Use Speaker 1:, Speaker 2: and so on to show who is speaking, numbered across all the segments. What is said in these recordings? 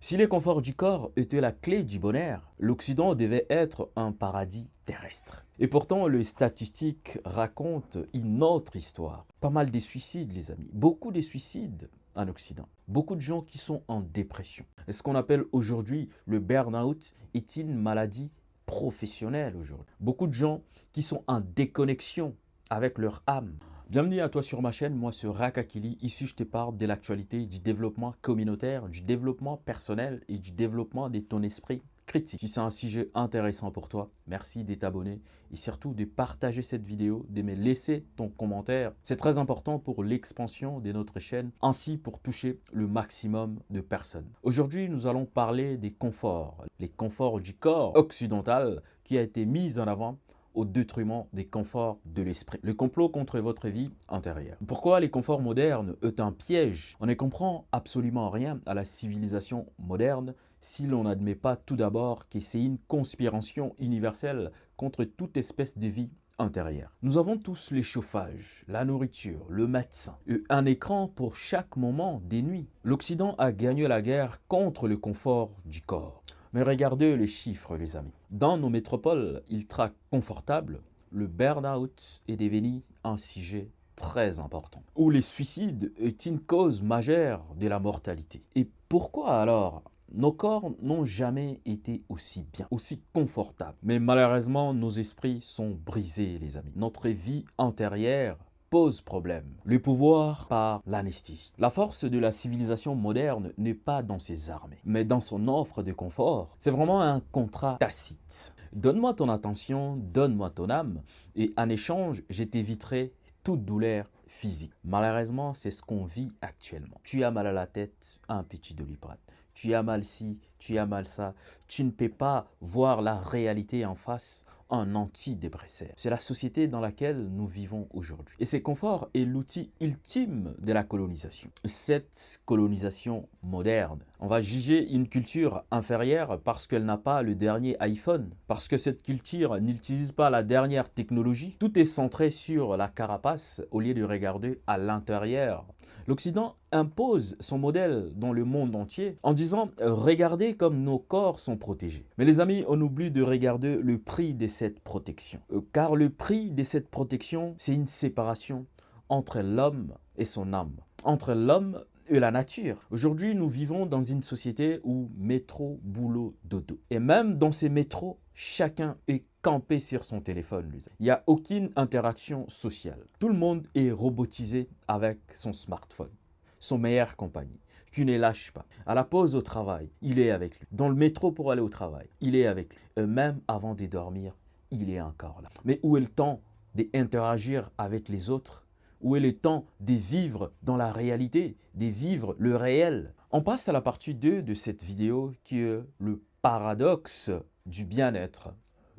Speaker 1: Si les conforts du corps étaient la clé du bonheur, l'Occident devait être un paradis terrestre. Et pourtant, les statistiques racontent une autre histoire. Pas mal de suicides, les amis. Beaucoup de suicides en Occident. Beaucoup de gens qui sont en dépression. Et ce qu'on appelle aujourd'hui le burn-out est une maladie professionnelle aujourd'hui. Beaucoup de gens qui sont en déconnexion avec leur âme. Bienvenue à toi sur ma chaîne, moi c'est Rakakili. Ici je te parle de l'actualité, du développement communautaire, du développement personnel et du développement de ton esprit critique. Si c'est un sujet intéressant pour toi, merci de t'abonner et surtout de partager cette vidéo, de me laisser ton commentaire. C'est très important pour l'expansion de notre chaîne, ainsi pour toucher le maximum de personnes. Aujourd'hui, nous allons parler des conforts, les conforts du corps occidental qui a été mis en avant au détriment des conforts de l'esprit. Le complot contre votre vie intérieure. Pourquoi les conforts modernes est un piège? On ne comprend absolument rien à la civilisation moderne si l'on n'admet pas tout d'abord que c'est une conspiration universelle contre toute espèce de vie intérieure. Nous avons tous les chauffages, la nourriture, le médecin, et un écran pour chaque moment des nuits. L'Occident a gagné la guerre contre le confort du corps. Mais regardez les chiffres, les amis. Dans nos métropoles ultra confortables, le burn-out est devenu un sujet très important, où les suicides est une cause majeure de la mortalité. Et pourquoi alors nos corps n'ont jamais été aussi bien, aussi confortables? Mais malheureusement, nos esprits sont brisés, les amis. Notre vie antérieure pose problème. Le pouvoir par l'anesthésie. La force de la civilisation moderne n'est pas dans ses armées, mais dans son offre de confort. C'est vraiment un contrat tacite. Donne-moi ton attention, donne-moi ton âme, et en échange, je t'éviterai toute douleur physique. Malheureusement, c'est ce qu'on vit actuellement. Tu as mal à la tête, un petit Doliprane. Tu as mal ci, tu as mal ça. Tu ne peux pas voir la réalité en face, un antidépresseur. C'est la société dans laquelle nous vivons aujourd'hui. Et ce confort est l'outil ultime de la colonisation. Cette colonisation moderne. On va juger une culture inférieure parce qu'elle n'a pas le dernier iPhone, parce que cette culture n'utilise pas la dernière technologie. Tout est centré sur la carapace au lieu de regarder à l'intérieur. L'Occident impose son modèle dans le monde entier en disant « Regardez comme nos corps sont protégés ». Mais les amis, on oublie de regarder le prix de cette protection. Car le prix de cette protection, c'est une séparation entre l'homme et son âme, entre l'homme et la nature. Aujourd'hui, nous vivons dans une société où métro, boulot, dodo. Et même dans ces métros, chacun est campé sur son téléphone. Il n'y a aucune interaction sociale. Tout le monde est robotisé avec son smartphone, son meilleur compagnie, qui ne lâche pas. À la pause au travail, il est avec lui. Dans le métro pour aller au travail, il est avec lui. Et même avant de dormir, il est encore là. Mais où est le temps d'interagir avec les autres? Où est le temps de vivre dans la réalité, de vivre le réel? On passe à la partie 2 de cette vidéo qui est le paradoxe du bien-être.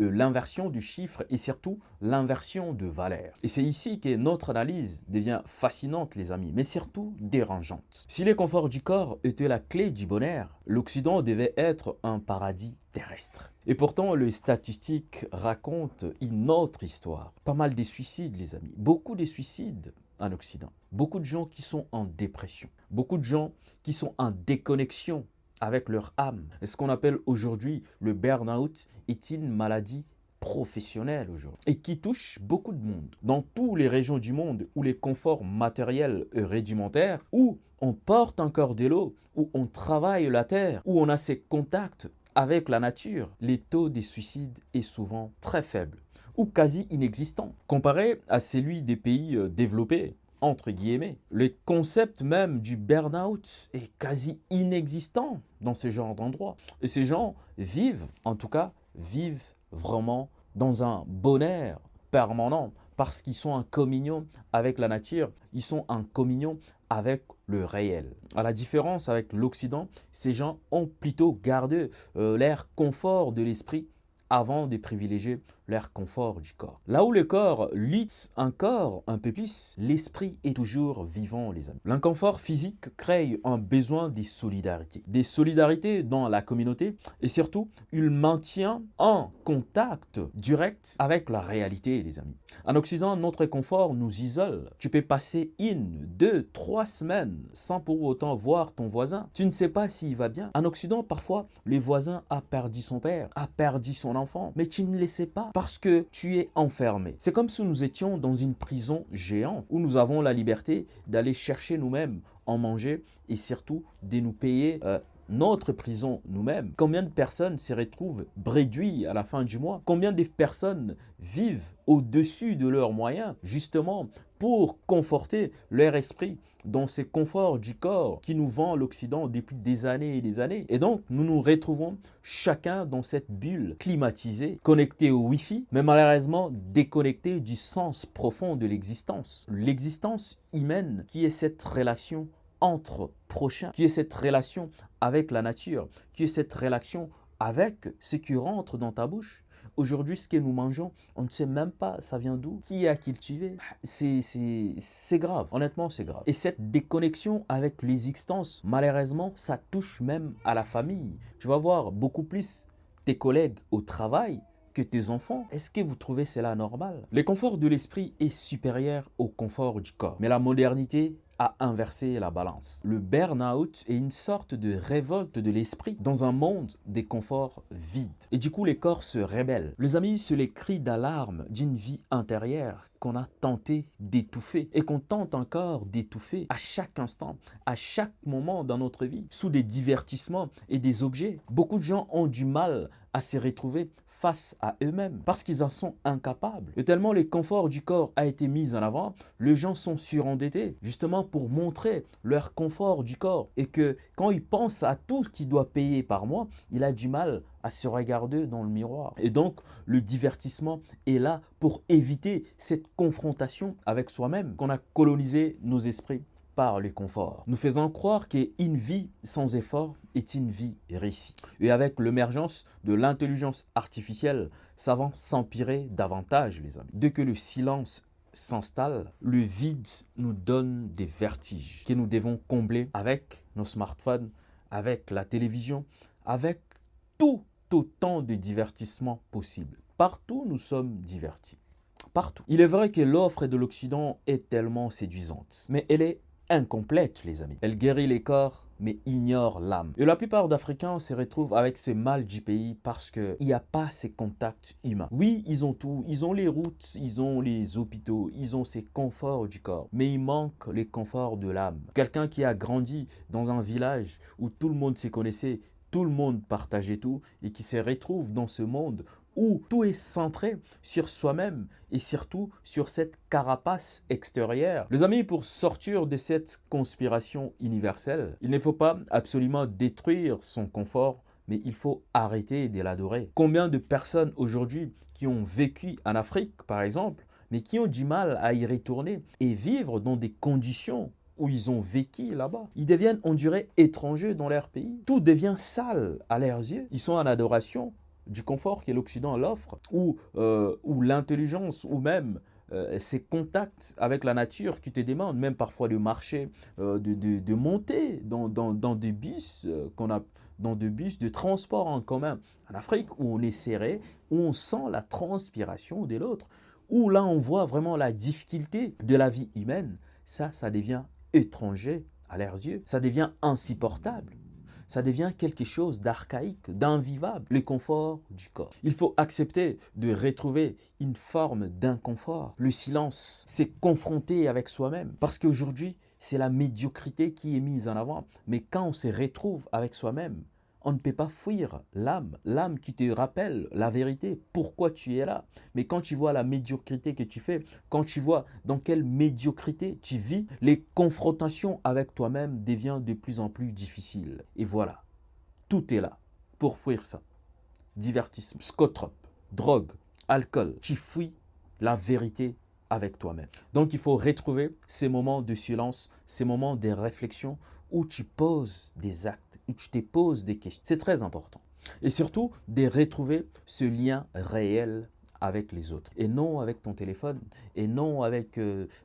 Speaker 1: L'inversion du chiffre et surtout l'inversion de valeur. Et c'est ici que notre analyse devient fascinante, les amis, mais surtout dérangeante. Si les conforts du corps étaient la clé du bonheur, l'Occident devait être un paradis terrestre. Et pourtant, les statistiques racontent une autre histoire. Pas mal de suicides, les amis. Beaucoup de suicides en Occident. Beaucoup de gens qui sont en dépression. Beaucoup de gens qui sont en déconnexion avec leur âme. Et ce qu'on appelle aujourd'hui le burn-out est une maladie professionnelle aujourd'hui et qui touche beaucoup de monde. Dans toutes les régions du monde où les conforts matériels et rudimentaires, où on porte encore de l'eau, où on travaille la terre, où on a ces contacts avec la nature, les taux de suicide est souvent très faible ou quasi inexistant comparé à celui des pays développés entre guillemets. Le concept même du burn-out est quasi inexistant dans ce genre d'endroit. Et ces gens vivent, en tout cas, vivent vraiment dans un bonheur permanent parce qu'ils sont en communion avec la nature, ils sont en communion avec le réel. À la différence avec l'Occident, ces gens ont plutôt gardé leur confort de l'esprit avant de privilégier leur confort du corps. Là où le corps lutte encore un peu plus, l'esprit est toujours vivant, les amis. L'inconfort physique crée un besoin de solidarité. Des solidarités dans la communauté et surtout, il maintient un contact direct avec la réalité, les amis. En Occident, notre confort nous isole. Tu peux passer 1, 2, 3 semaines sans pour autant voir ton voisin. Tu ne sais pas s'il va bien. En Occident, parfois, le voisin a perdu son père, a perdu son enfant, mais tu ne le sais pas parce que tu es enfermé. C'est comme si nous étions dans une prison géante où nous avons la liberté d'aller chercher nous-mêmes en manger et surtout de nous payer notre prison nous-mêmes. Combien de personnes se retrouvent réduites à la fin du mois? Combien de personnes vivent au-dessus de leurs moyens justement pour conforter leur esprit dans ces conforts du corps qui nous vend l'Occident depuis des années et des années. Et donc, nous nous retrouvons chacun dans cette bulle climatisée, connectée au Wi-Fi, mais malheureusement déconnecté du sens profond de l'existence. L'existence humaine qui est cette relation entre prochains, qui est cette relation avec la nature, qui est cette relation avec ce qui rentre dans ta bouche. Aujourd'hui, ce que nous mangeons, on ne sait même pas ça vient d'où, qui a cultivé. C'est grave, honnêtement c'est grave. Et cette déconnexion avec l'existence, malheureusement, ça touche même à la famille. Tu vas voir beaucoup plus tes collègues au travail que tes enfants. Est-ce que vous trouvez cela normal? Le confort de l'esprit est supérieur au confort du corps. Mais la modernité a inversé la balance. Le burn-out est une sorte de révolte de l'esprit dans un monde des conforts vides. Et du coup, les corps se rebellent. Les amis, c'est les cris d'alarme d'une vie intérieure qu'on a tenté d'étouffer et qu'on tente encore d'étouffer à chaque instant, à chaque moment dans notre vie, sous des divertissements et des objets. Beaucoup de gens ont du mal à se retrouver face à eux-mêmes parce qu'ils en sont incapables. Et tellement le confort du corps a été mis en avant, les gens sont surendettés justement pour montrer leur confort du corps et que quand ils pensent à tout ce qu'il doit payer par mois, il a du mal à se regarder dans le miroir. Et donc, le divertissement est là pour éviter cette confrontation avec soi-même qu'on a colonisé nos esprits par le confort, nous faisant croire qu'une vie sans effort est une vie réussie. Et avec l'émergence de l'intelligence artificielle, ça va s'empirer davantage, les amis. Dès que le silence s'installe, le vide nous donne des vertiges que nous devons combler avec nos smartphones, avec la télévision, avec tout autant de divertissements possibles. Partout, nous sommes divertis. Partout. Il est vrai que l'offre de l'Occident est tellement séduisante, mais elle est incomplète, les amis. Elle guérit les corps, mais ignore l'âme. Et la plupart d'Africains se retrouvent avec ce mal du pays parce qu'il n'y a pas ces contacts humains. Oui, ils ont tout. Ils ont les routes, ils ont les hôpitaux, ils ont ces conforts du corps. Mais il manque les conforts de l'âme. Quelqu'un qui a grandi dans un village où tout le monde se connaissait, tout le monde partageait tout et qui se retrouve dans ce monde où tout est centré sur soi-même et surtout sur cette carapace extérieure. Les amis, pour sortir de cette conspiration universelle, il ne faut pas absolument détruire son confort, mais il faut arrêter de l'adorer. Combien de personnes aujourd'hui qui ont vécu en Afrique, par exemple, mais qui ont du mal à y retourner et vivre dans des conditions où ils ont vécu là-bas. Ils deviennent, on dirait, étrangers dans leur pays. Tout devient sale à leurs yeux. Ils sont en adoration du confort que l'Occident l'offre, ou l'intelligence, ou même ces contacts avec la nature qui te demandent, même parfois de marcher, de monter dans des bus dans des bus de transport en commun. En Afrique, où on est serré, où on sent la transpiration de l'autre, où là on voit vraiment la difficulté de la vie humaine, ça devient étranger à leurs yeux, ça devient insupportable. Ça devient quelque chose d'archaïque, d'invivable, le confort du corps. Il faut accepter de retrouver une forme d'inconfort. Le silence, c'est confronter avec soi-même. Parce qu'aujourd'hui, c'est la médiocrité qui est mise en avant. Mais quand on se retrouve avec soi-même, on ne peut pas fuir l'âme qui te rappelle la vérité, pourquoi tu es là. Mais quand tu vois la médiocrité que tu fais, quand tu vois dans quelle médiocrité tu vis, les confrontations avec toi-même deviennent de plus en plus difficiles. Et voilà, tout est là pour fuir ça. Divertissement, scotrope, drogue, alcool, tu fuis la vérité avec toi-même. Donc il faut retrouver ces moments de silence, ces moments de réflexion où tu poses des actes, où tu te poses des questions. C'est très important. Et surtout, de retrouver ce lien réel avec les autres et non avec ton téléphone et non avec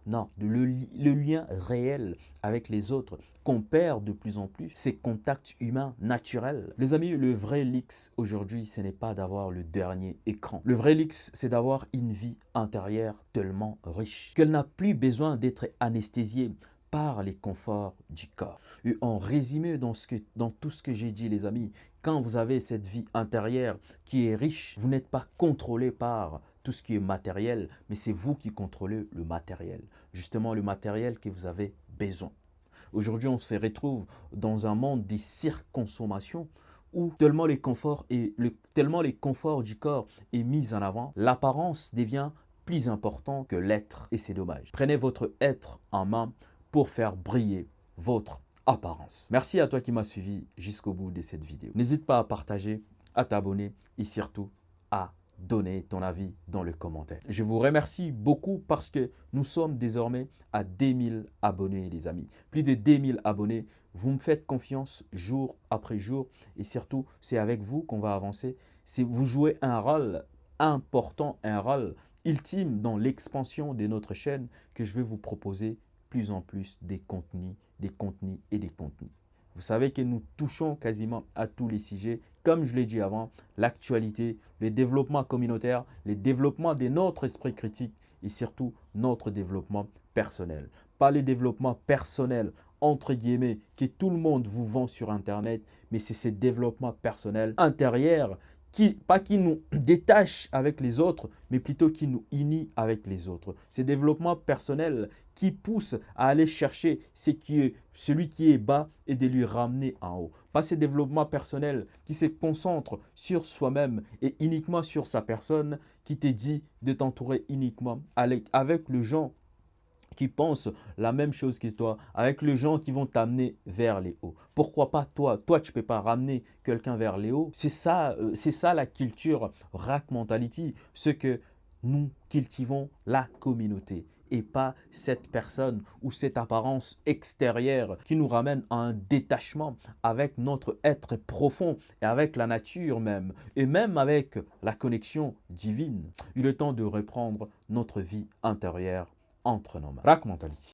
Speaker 1: non le lien réel avec les autres qu'on perd de plus en plus, ces contacts humains naturels. Les amis, le vrai luxe aujourd'hui, ce n'est pas d'avoir le dernier écran. Le vrai luxe, c'est d'avoir une vie intérieure tellement riche qu'elle n'a plus besoin d'être anesthésiée par les conforts du corps. Et en résumé, dans tout ce que j'ai dit, les amis, quand vous avez cette vie intérieure qui est riche, vous n'êtes pas contrôlé par tout ce qui est matériel, mais c'est vous qui contrôlez le matériel. Justement, le matériel que vous avez besoin. Aujourd'hui, on se retrouve dans un monde des surconsommations où tellement les conforts du corps est mis en avant, l'apparence devient plus important que l'être et c'est dommage. Prenez votre être en main pour faire briller votre apparence. Merci à toi qui m'as suivi jusqu'au bout de cette vidéo. N'hésite pas à partager, à t'abonner et surtout à donner ton avis dans le commentaire. Je vous remercie beaucoup parce que nous sommes désormais à 2000 abonnés les amis. Plus de 2000 abonnés. Vous me faites confiance jour après jour et surtout c'est avec vous qu'on va avancer. Vous jouez un rôle important, un rôle ultime dans l'expansion de notre chaîne que je vais vous proposer plus en plus des contenus et des contenus. Vous savez que nous touchons quasiment à tous les sujets. Comme je l'ai dit avant, l'actualité, le développement communautaire, le développement de notre esprit critique et surtout notre développement personnel. Pas le développement personnel, entre guillemets, que tout le monde vous vend sur Internet, mais c'est ce développement personnel intérieur pas qui nous détache avec les autres, mais plutôt qui nous unit avec les autres. C'est développement personnel qui pousse à aller chercher celui qui est bas et de lui ramener en haut. Pas ce développement personnel qui se concentre sur soi-même et uniquement sur sa personne, qui te dit de t'entourer uniquement avec le gens qui pensent la même chose que toi, avec les gens qui vont t'amener vers les hauts. Pourquoi pas toi? Toi, tu ne peux pas ramener quelqu'un vers les hauts. C'est ça la culture Rack Mentality, ce que nous cultivons la communauté et pas cette personne ou cette apparence extérieure qui nous ramène à un détachement avec notre être profond et avec la nature même et même avec la connexion divine. Il est temps de reprendre notre vie intérieure entre nos mains. Rack Mentality.